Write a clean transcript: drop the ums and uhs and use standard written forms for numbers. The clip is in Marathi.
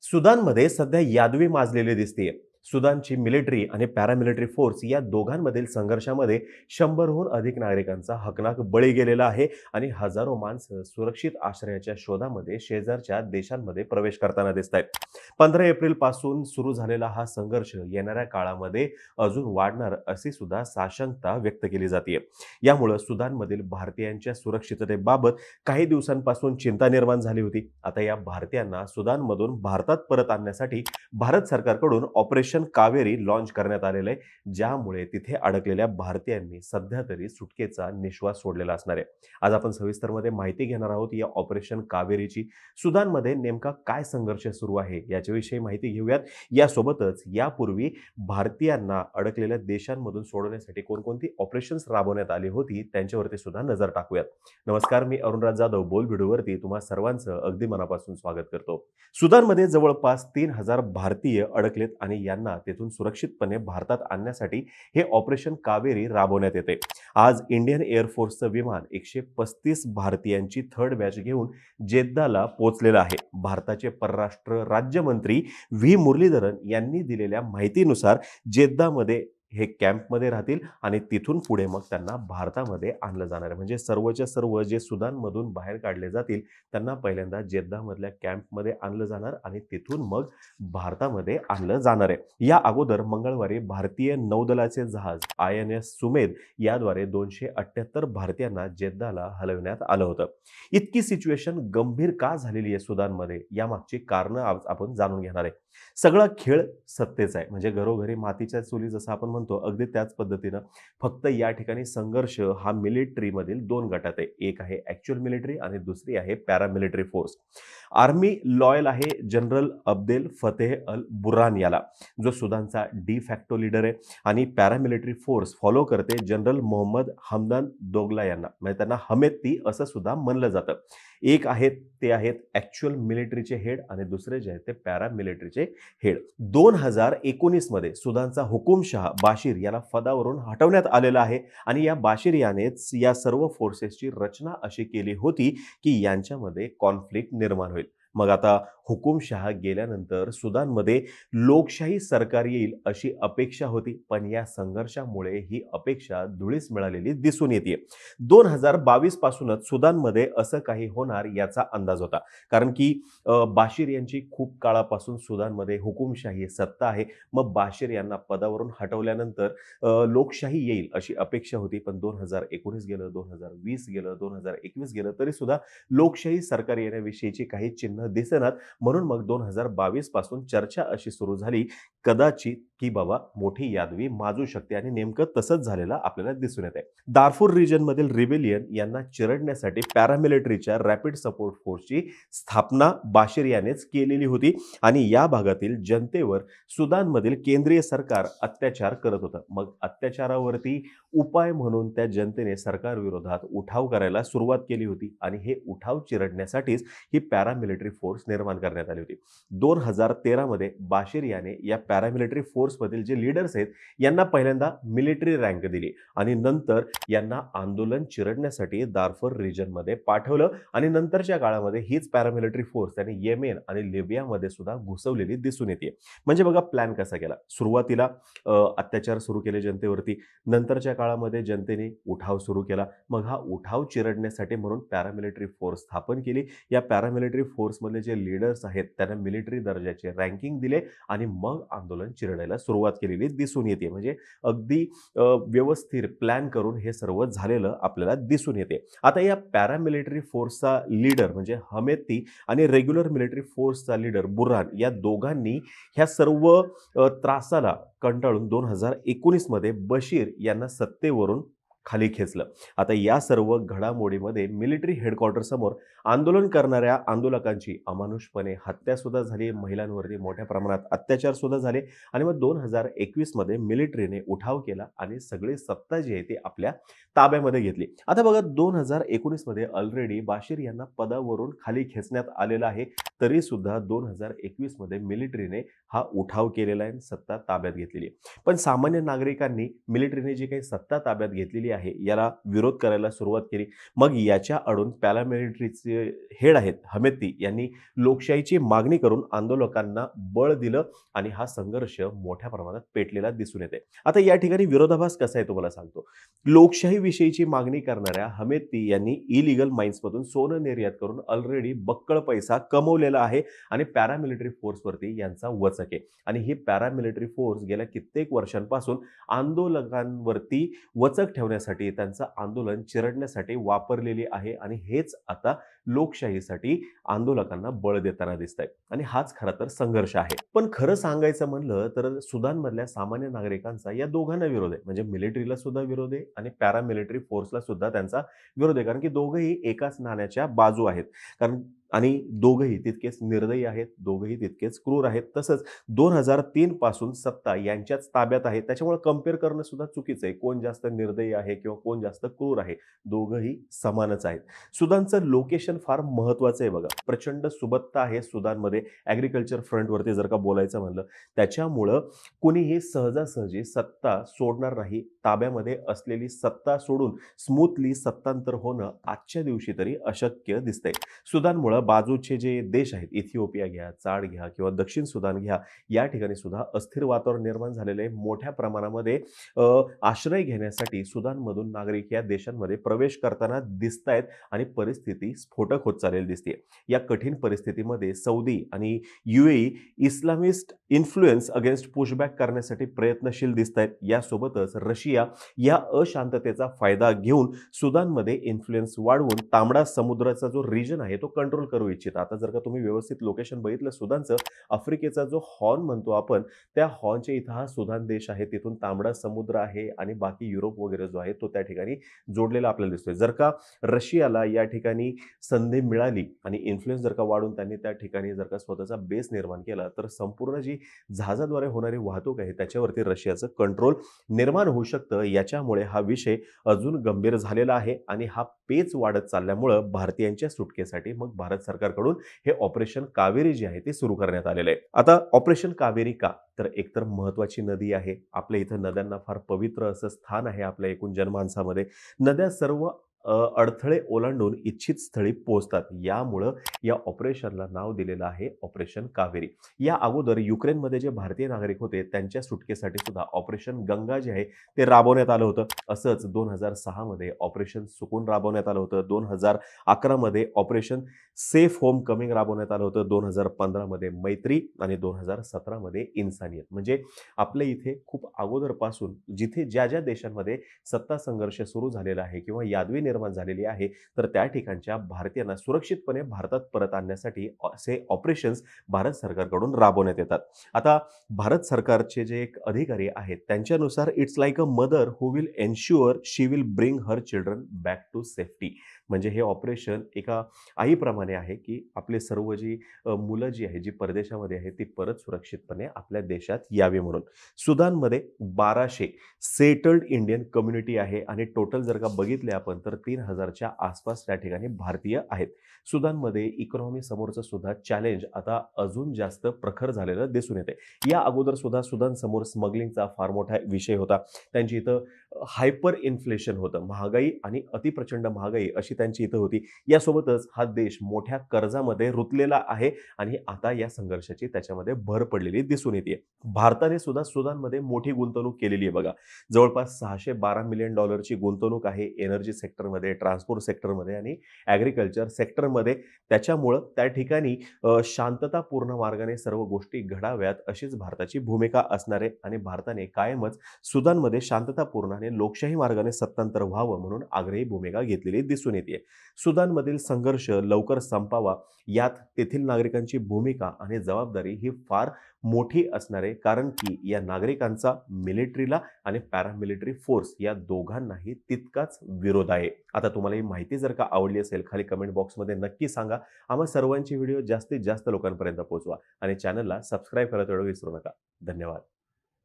सुदानमध्ये सध्या यादवी माजलेली दिसतेय. सुदानची मिलिटरी आणि पॅरामिलिटरी फोर्स या दोघांमधील संघर्षामध्ये 100हून अधिक नागरिकांचा हकनाक बळी गेलेला आहे आणि हजारो माणसं सुरक्षित आश्रयाच्या शोधामध्ये शेजारच्या देशांमध्ये प्रवेश करताना दिसत आहेत. 15 एप्रिल पासून सुरू झालेला हा संघर्ष येणाऱ्या काळामध्ये अजून वाढणार अशी सुद्धा साशंकता व्यक्त केली जाते. यामुळे सुदानमधील भारतीयांच्या सुरक्षिततेबाबत काही दिवसांपासून चिंता निर्माण झाली होती. आता या भारतीयांना सुदानमधून भारतात परत आणण्यासाठी भारत सरकारकडून ऑपरेशन कावेरी लॉन्च करण्यात आलेलं आहे, ज्यामुळे तिथे अडकलेल्या भारतीयांनी सध्या तरी सुटकेचा निश्वास सोडलेला असणार आहे. आज आपण सविस्तरमध्ये माहिती घेणार आहोत या ऑपरेशन कावेरीची. सुदानमध्ये नेमका काय संघर्ष सुरू आहे याच्याविषयी माहिती घेऊयात. यासोबतच यापूर्वी भारतीयांना अडकलेल्या देशांमधून सोडवण्यासाठी कोणकोणती ऑपरेशन्स राबवण्यात आली होती त्यांच्यावरती सुद्धा नजर टाकूयात. नमस्कार, मी अरुणराज जाधव बोल व्हिडिओवरती तुम्हा सर्वांचं अगदी मनापासून स्वागत करतो. सुदानमध्ये जवळपास 3000 भारतीय अडकलेत आणि यांना तेथून सुरक्षितपणे भारतात आणण्यासाठी हे ऑपरेशन कावेरी राबवण्यात येते. आज इंडियन एअरफोर्सचं विमान 135 भारतीयांची थर्ड बॅच घेऊन जेद्दाला पोहोचलेलं आहे. भारताचे परराष्ट्र राज्यमंत्री व्ही मुरलीधरन यांनी दिलेल्या माहितीनुसार जेद्दामध्ये हे कॅम्पमध्ये राहतील आणि तिथून पुढे मग त्यांना भारतामध्ये आणलं जाणार आहे. म्हणजे सर्वच्या सर्व जे सुदानमधून बाहेर काढले जातील त्यांना पहिल्यांदा जेद्दामधल्या कॅम्पमध्ये आणलं जाणार आणि तिथून मग भारतामध्ये आणलं जाणार आहे. या अगोदर मंगळवारी भारतीय नौदलाचे जहाज INS सुमेध याद्वारे 278 भारतीयांना जेद्दाला हलवण्यात आलं होतं. इतकी सिच्युएशन गंभीर का झालेली आहे सुदानमध्ये यामागची कारणं आज आपण जाणून घेणार आहे. सगळा खेळ सत्तेचा आहे. म्हणजे घरोघरी मातीच्या चुली जसं आपण म्हणतो अगदी त्याच पद्धतीनं फक्त या ठिकाणी संघर्ष हा मिलिटरी मधील दोन गटात आहे. एक आहे ऍक्च्युअल मिलिटरी आणि दुसरी आहे पॅरामिलिटरी फोर्स. आर्मी लॉयल आहे जनरल अब्देल फतेह अल बुरहान याला, जो सुदानचा डी फॅक्टो लीडर आहे, आणि पॅरामिलिटरी फोर्स फॉलो करते जनरल मोहम्मद हमदान दोगला यांना. म्हणजे त्यांना हमेती असं सुद्धा म्हणलं जातं. एक आहेत ते आहेत ऍक्च्युअल मिलिटरीचे हेड आणि दुसरे जे आहेत ते पॅरामिलिटरीचे हेड. 2019 मध्ये सुदानचा हुकुमशाह बाशीर याला पदावरून हटवण्यात आलेला आहे आणि या बाशीर यानेच या सर्व फोर्सेसची रचना अशी केली होती की यांच्यामध्ये कॉन्फ्लिक्ट निर्माण होईल. मग आता हुकुमशाह गेल्यानंतर सुदानमध्ये लोकशाही सरकार येईल अशी अपेक्षा होती, पण या संघर्षामुळे ही अपेक्षा धुळीस मिळालेली दिसून येते. 2022 पासूनच सुदानमध्ये असं काही होणार याचा अंदाज होता, कारण की बाशीर यांची खूप काळापासून सुदानमध्ये हुकुमशाही सत्ता आहे. मग बाशीर यांना पदावरून हटवल्यानंतर लोकशाही येईल अशी अपेक्षा होती, पण 2019 गेलं, 2020 गेलं, 2021 गेलं, तरी सुद्धा लोकशाही सरकार येण्याविषयीची काही चिन्ह दिसेनात. म्हणून मग 2022 पासून चर्चा अशी सुरू झाली कदाचित की बाबा मोठी यादवी माजू शकते आणि नेमकं तसंच झालेलं आपल्याला दिसून येत आहे. दारफूर रिजन मधील रिबेलियन यांना चिरडण्यासाठी पॅरामिलिटरीच्या रॅपिड सपोर्ट फोर्सची स्थापना बाशीर यानेच केलेली होती आणि या भागातील जनतेवर सुदानमधील केंद्रीय सरकार अत्याचार करत होतं. मग अत्याचारावरती उपाय म्हणून त्या जनतेने सरकार विरोधात उठाव करायला सुरुवात केली होती आणि हे उठाव चिरडण्यासाठीच ही पॅरामिलिटरी फोर्स निर्माण करण्यात आली होती. 2013 मध्ये बाशीर याने या पॅरामिलिटरी फोर्स मधील जे लीडर्स आहेत यांना पहिल्यांदा मिलिटरी रँक दिली आणि नंतर यांना आंदोलन चिरडण्यासाठी दारफूर रिजन मध्ये पाठवलं आणि नंतरच्या काळामध्ये हीच पॅरामिलिटरी फोर्स त्यांनी येमेन आणि लिबियामध्ये सुद्धा घुसवलेली दिसून येते. म्हणजे बघा प्लॅन कसा केला. सुरुवातीला अत्याचार सुरू केले जनतेवरती, नंतरच्या काळामध्ये जनतेने उठाव सुरू केला. मग हा उठाव चिरडण्यासाठी म्हणून पॅरामिलिटरी फोर्स स्थापन केली. या पॅरामिलिटरी फोर्समधले जे लीडर्स आहेत त्यांना मिलिटरी दर्जाचे रँकिंग दिले आणि मग आंदोलन चिरडायला सुरुवात केलेली दिसून येते. म्हणजे अगदी व्यवस्थित प्लॅन करून हे सर्व झालेलं आपल्याला दिसून येते. आता या पॅरामिलिटरी फोर्सचा लीडर म्हणजे हमेती आणि रेग्युलर मिलिटरी फोर्सचा लीडर बुरहान या दोघांनी ह्या सर्व त्रासाला कंटाळून 2019 मध्ये बशीर यांना सत्तेवरून खाली खेचलं. आता या सर्व घडामोडीमध्ये मिलिटरी हेडक्वार्टर समोर आंदोलन करणाऱ्या आंदोलकांची अमानुषपणे हत्या सुद्धा झाली, महिलांवरती मोठ्या प्रमाणात अत्याचार सुद्धा झाले आणि मग 2021 मध्ये मिलिटरीने उठाव केला आणि सगळी सत्ता जी आहे ती आपल्या ताब्यामध्ये घेतली. आता बघा 2019 मध्ये ऑलरेडी बाशीर यांना पदावरून खाली खेचण्यात आलेलं आहे, तरी सुद्धा 2021 मध्ये मिलिटरीने हा उठाव केलेला आहे, सत्ता ताब्यात घेतलेली आहे. पण सामान्य नागरिकांनी मिलिटरीने जी काही सत्ता ताब्यात घेतलेली आहे याला विरोध करायला सुरुवात केली. मग याच्या आडून पॅरामिलिटरीचे जे हेड आहेत हमेती यांनी लोकशाहीची मागणी करून आंदोलकांना बळ दिलं आणि हा संघर्ष मोठ्या प्रमाणात पेटलेला दिसून येते. आता या ठिकाणी विरोधाभास कसा आहे तुम्हाला सांगतो. लोकशाहीविषयीची मागणी करणाऱ्या हमेती यांनी इलिगल माइन्समधून सोनं निर्यात करून ऑलरेडी बक्कळ पैसा कमवलेला आहे आणि पॅरामिलिटरी फोर्सवरती यांचा वचक आहे आणि ही पॅरामिलिटरी फोर्स गेल्या कित्येक वर्षांपासून आंदोलकांवरती वचक ठेवण्यासाठी त्यांचं आंदोलन चिरडण्यासाठी वापरलेली आहे आणि हेच आता लोकशाहीसाठी आंदोलकांना बळ देताना दिसत आहे आणि हाच खरा तर संघर्ष आहे. पण खरं सांगायचं म्हणलं तर सुदानमधल्या सामान्य नागरिकांचा या दोघांना विरोध आहे. म्हणजे मिलिटरीला सुद्धा विरोध आहे आणि पॅरामिलिटरी फोर्सला सुद्धा त्यांचा विरोध आहे. कारण की दोघंही एकाच नाण्याच्या बाजू आहेत. कारण आणि दोघंही तितकेच निर्दयी आहेत, दोघंही तितकेच क्रूर आहेत. तसंच 2003 पासून सत्ता यांच्याच ताब्यात आहे. त्याच्यामुळे कंपेअर करणं सुद्धा चुकीचं आहे. कोण जास्त निर्दयी आहे किंवा कोण जास्त क्रूर आहे, दोघंही समानच आहेत. सुदानचं लोकेशन फार महत्त्वाचं आहे बघा. प्रचंड सुबत्ता आहे सुदानमध्ये ॲग्रिकल्चर फ्रंटवरती जर का बोलायचं म्हणलं. त्याच्यामुळं कोणीही सहजासहजी सत्ता सोडणार नाही. ताब्यामध्ये असलेली सत्ता सोडून स्मूथली सत्तांतर होणं आजच्या दिवशी तरी अशक्य दिसतंय. सुदानमुळं बाजूचे जे देश आहेत, इथिओपिया घ्या, चाड घ्या किंवा दक्षिण सुदान घ्या, या ठिकाणी सुद्धा अस्थिर वातावरण निर्माण झालेलं आहे. मोठ्या प्रमाणामध्ये आश्रय घेण्यासाठी सुदानमधून नागरिक या देशांमध्ये प्रवेश करताना दिसत आहेत आणि परिस्थिती स्फोटक होत चाललेली दिसते. या कठीण परिस्थितीमध्ये सौदी आणि UAE Islamist influence against pushback करण्यासाठी प्रयत्नशील दिसत आहेत. यासोबतच रशिया या अशांततेचा फायदा घेऊन सुदानमध्ये इन्फ्लुएन्स वाढवून तांबडा समुद्राचा जो रिजन आहे तो कंट्रोल करू इच्छित. आता जर का तुम्ही व्यवस्थित लोकेशन बघितलं सुदानचं, आफ्रिकेचा जो हॉर्न म्हणतो आपण, त्या हॉर्नच्या इथं हा सुदान देश आहे. तिथून तांबडा समुद्र आहे आणि बाकी युरोप वगैरे जो आहे तो त्या ठिकाणी जोडलेला आपल्याला दिसतोय. जर का रशियाला या ठिकाणी संधी मिळाली आणि इन्फ्लुएन्स जर का वाढून त्यांनी त्या ठिकाणी जर का स्वतःचा बेस निर्माण केला तर संपूर्ण जी जहाजाद्वारे होणारी वाहतूक आहे त्याच्यावरती रशियाचं कंट्रोल निर्माण होऊ शकतं. याच्यामुळे हा विषय अजून गंभीर झालेला आहे आणि हा पेच वाढत चालल्यामुळं भारतीयांच्या सुटकेसाठी मग भारत सरकारकडून हे ऑपरेशन कावेरी जे आहे ते सुरू करण्यात आलेलं आहे. आता ऑपरेशन कावेरी का? तर एकतर महत्त्वाची नदी आहे. आपल्या इथं नद्यांना फार पवित्र असं स्थान आहे आपल्या एकूण जनमानसामध्ये. नद्या सर्व अडथळे ओलांडून इच्छित स्थळी पोहोचतात. यामुळं या ऑपरेशनला नाव दिलेलं आहे ऑपरेशन कावेरी. या अगोदर युक्रेनमध्ये जे भारतीय नागरिक होते त्यांच्या सुटकेसाठी सुद्धा ऑपरेशन गंगा जे आहे ते राबवण्यात आलं होतं. असंच 2006 मध्ये ऑपरेशन सुकून राबवण्यात आलं होतं. 2011 मध्ये ऑपरेशन सेफ होम कमिंग राबवण्यात आलं होतं. 2015 मध्ये मैत्री आणि 2017 मध्ये इन्सानियत. म्हणजे आपल्या इथे खूप अगोदरपासून जिथे ज्या ज्या देशांमध्ये सत्ता संघर्ष सुरू झालेला आहे किंवा यादवी निर्माण झालेली आहे तर त्या ठिकाणच्या भारतीयांना सुरक्षितपणे भारतात परत आणण्यासाठी असे ऑपरेशन्स भारत सरकारकडून राबवण्यात येतात. आता भारत सरकारचे जे एक अधिकारी आहेत त्यांच्यानुसार it's like a mother who will ensure she will bring her children back to safety. म्हणजे हे ऑपरेशन एका आईप्रमाणे आहे की आपले सर्व जी मुलं जी आहे जी परदेशामध्ये आहे ती परत सुरक्षितपणे आपल्या देशात यावी म्हणून. सुदानमध्ये 1200 सेटल्ड इंडियन कम्युनिटी आहे आणि टोटल जर का बघितले आपण तर 3000च्या आसपास त्या ठिकाणी भारतीय आहेत. सुदानमध्ये इकॉनॉमी समोरचं सुद्धा चॅलेंज आता अजून जास्त प्रखर झालेलं दिसून येते. या अगोदर सुद्धा सुदान समोर स्मगलिंगचा फार मोठा विषय होता. त्यांची इथं हायपर इन्फ्लेशन होतं. महागाई आणि अतिप्रचंड महागाई अशी त्यांची इथं होती. यासोबतच हा देश मोठ्या कर्जामध्ये रुतलेला आहे आणि आता या संघर्षाची त्याच्यामध्ये भर पडलेली दिसून येते. भारताने सुद्धा सुदानमध्ये मोठी गुंतवणूक केलेली आहे बघा. जवळपास $612 मिलियन गुंतवणूक आहे एनर्जी सेक्टरमध्ये, ट्रान्सपोर्ट सेक्टरमध्ये आणि ॲग्रिकल्चर सेक्टरमध्ये. त्याच्यामुळं त्या ठिकाणी शांततापूर्ण मार्गाने सर्व गोष्टी घडाव्यात अशीच भारताची भूमिका असणार आहे आणि भारताने कायमच सुदानमध्ये शांततापूर्ण आणि लोकशाही मार्गाने सत्तांतर व्हावं म्हणून आग्रही भूमिका घेतलेली दिसून येते. सुदानमधील संघर्ष लवकर संपावा यात तेथील नागरिकांची भूमिका आणि जबाबदारी ही फार मोठी असणार आहे. कारण की या नागरिकांचा मिलिटरीला आणि पॅरामिलिटरी फोर्स या दोघांनाही तितकाच विरोध आहे. आता तुम्हाला ही माहिती जर का आवडली असेल खाली कमेंट बॉक्समध्ये नक्की सांगा. आम्हा सर्वांची व्हिडिओ जास्तीत जास्त लोकांपर्यंत पोहोचवा आणि चॅनलला सबस्क्राईब करायला विसरू नका. धन्यवाद.